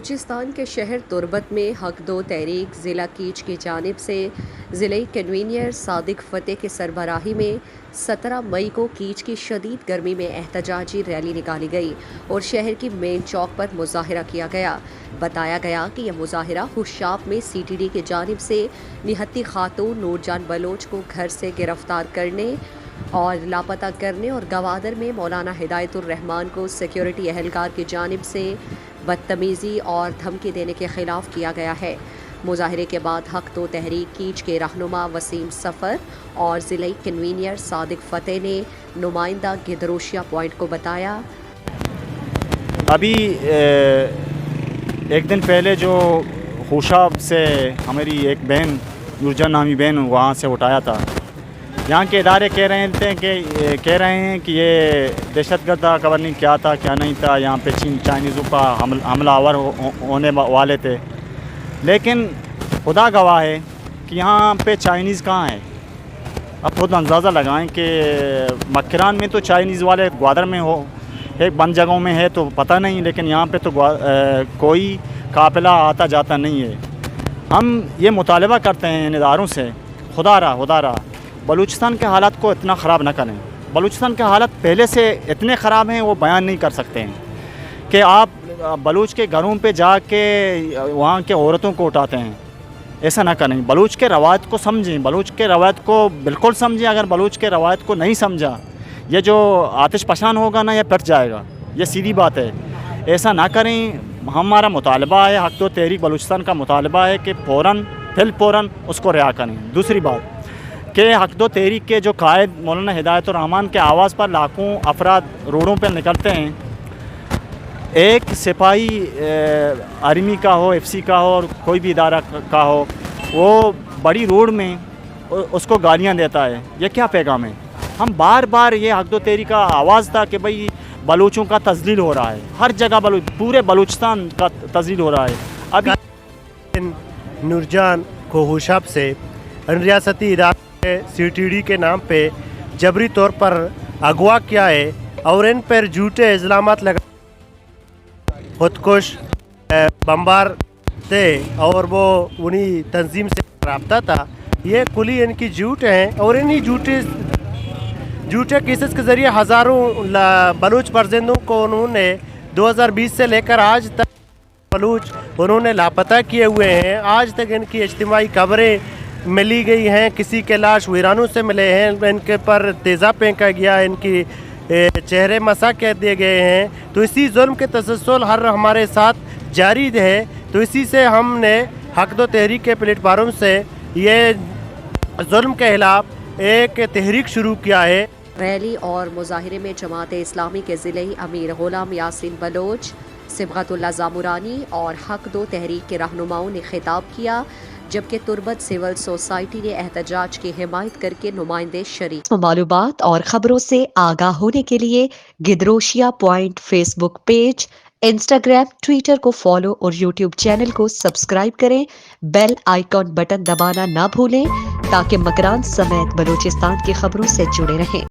بلوچستان کے شہر تربت میں حق دو تحریک ضلع کیچ کی جانب سے ضلعی کنوینر صادق فتح کی سربراہی میں 17 مئی کو کیچ کی شدید گرمی میں احتجاجی ریلی نکالی گئی اور شہر کی مین چوک پر مظاہرہ کیا گیا۔ بتایا گیا کہ یہ مظاہرہ ہوشاب میں سی ٹی ڈی کی جانب سے نہتی خاتون نور جان بلوچ کو گھر سے گرفتار کرنے اور لاپتہ کرنے اور گوادر میں مولانا ہدایت الرحمان کو سیکیورٹی اہلکار کی جانب سے بدتمیزی اور دھمکی دینے کے خلاف کیا گیا ہے۔ مظاہرے کے بعد حق دو تحریک کیچ کے رہنما وسیم سفر اور ضلعی کنوینر صادق فتح نے نمائندہ گدروشیا پوائنٹ کو بتایا، ابھی ایک دن پہلے جو خوشاب سے ہماری ایک بہن نورجان نامی بہن وہاں سے اٹھایا تھا، یہاں کے ادارے کہہ رہے ہیں کہ یہ دہشت گردہ گورننگ کیا تھا کیا نہیں تھا، یہاں پہ چائنیزوں کا حملہ آور ہونے والے تھے، لیکن خدا گواہ ہے کہ یہاں پہ چائنیز کہاں ہے۔ اب خود اندازہ لگائیں کہ مکران میں تو چائنیز والے گوادر میں ہو، ایک بند جگہوں میں ہے تو پتہ نہیں، لیکن یہاں پہ تو کوئی قافلہ آتا جاتا نہیں ہے۔ ہم یہ مطالبہ کرتے ہیں ان اداروں سے، خدا را بلوچستان کے حالات کو اتنا خراب نہ کریں۔ بلوچستان کے حالات پہلے سے اتنے خراب ہیں وہ بیان نہیں کر سکتے ہیں کہ آپ بلوچ کے گھروں پہ جا کے وہاں کے عورتوں کو اٹھاتے ہیں، ایسا نہ کریں۔ بلوچ کے روایت کو سمجھیں، بلوچ کے روایت کو بالکل سمجھیں۔ اگر بلوچ کے روایت کو نہیں سمجھا، یہ جو آتش پشان ہوگا نا، یہ پٹ جائے گا، یہ سیدھی بات ہے، ایسا نہ کریں۔ ہمارا مطالبہ ہے، حق دو تحریک بلوچستان کا مطالبہ ہے کہ فوراً اس کو رہا کریں۔ دوسری بات کہ حق دو تحریک کے جو قائد مولانا ہدایت الرحمان کے آواز پر لاکھوں افراد روڈوں پہ نکلتے ہیں، ایک سپاہی آرمی کا ہو، ایف سی کا ہو، اور کوئی بھی ادارہ کا ہو، وہ بڑی روڈ میں اس کو گالیاں دیتا ہے، یہ کیا پیغام ہے؟ ہم بار بار یہ حق دو تحریک کا آواز تھا کہ بھئی بلوچوں کا تذلیل ہو رہا ہے، ہر جگہ پورے بلوچستان کا تذلیل ہو رہا ہے۔ ابھی نورجان کو ہوشاب سے ریاستی ادارے سی ٹی ڈی کے نام پہ جبری طور پر اغوا کیا ہے اور ان پر جھوٹے الزامات لگا خودکش بمبار تھے اور وہ انہی تنظیم سے رابطہ تھا، یہ کلی ان کی جھوٹ ہیں اور انہی جھوٹے کیسز کے ذریعے ہزاروں بلوچ برزندوں کو انہوں نے 2020 سے لے کر آج تک بلوچ انہوں نے لاپتہ کیے ہوئے ہیں۔ آج تک ان کی اجتماعی قبریں ملی گئی ہیں، کسی کے لاش ویرانوں سے ملے ہیں، ان کے پر تیزاب پھینکا گیا، ان کی چہرے مسح کر دیے گئے ہیں۔ تو اسی ظلم کے تسلسل ہر ہمارے ساتھ جاری ہے، تو اسی سے ہم نے حق دو تحریک کے پلیٹ فارم سے یہ ظلم کے خلاف ایک تحریک شروع کیا ہے۔ ریلی اور مظاہرے میں جماعت اسلامی کے ضلعی امیر غلام یاسین بلوچ، صبغت اللہ زامرانی اور حق دو تحریک کے رہنماؤں نے خطاب کیا، جبکہ تربت سول سوسائٹی نے احتجاج کی حمایت کر کے نمائندے شریک۔ معلومات اور خبروں سے آگاہ ہونے کے لیے Gedrosia point Facebook page, Instagram, Twitter کو فالو اور یوٹیوب چینل کو سبسکرائب کریں۔ بیل آئیکن بٹن دبانا نہ بھولیں تاکہ مکران سمیت بلوچستان کی خبروں سے جڑے رہیں۔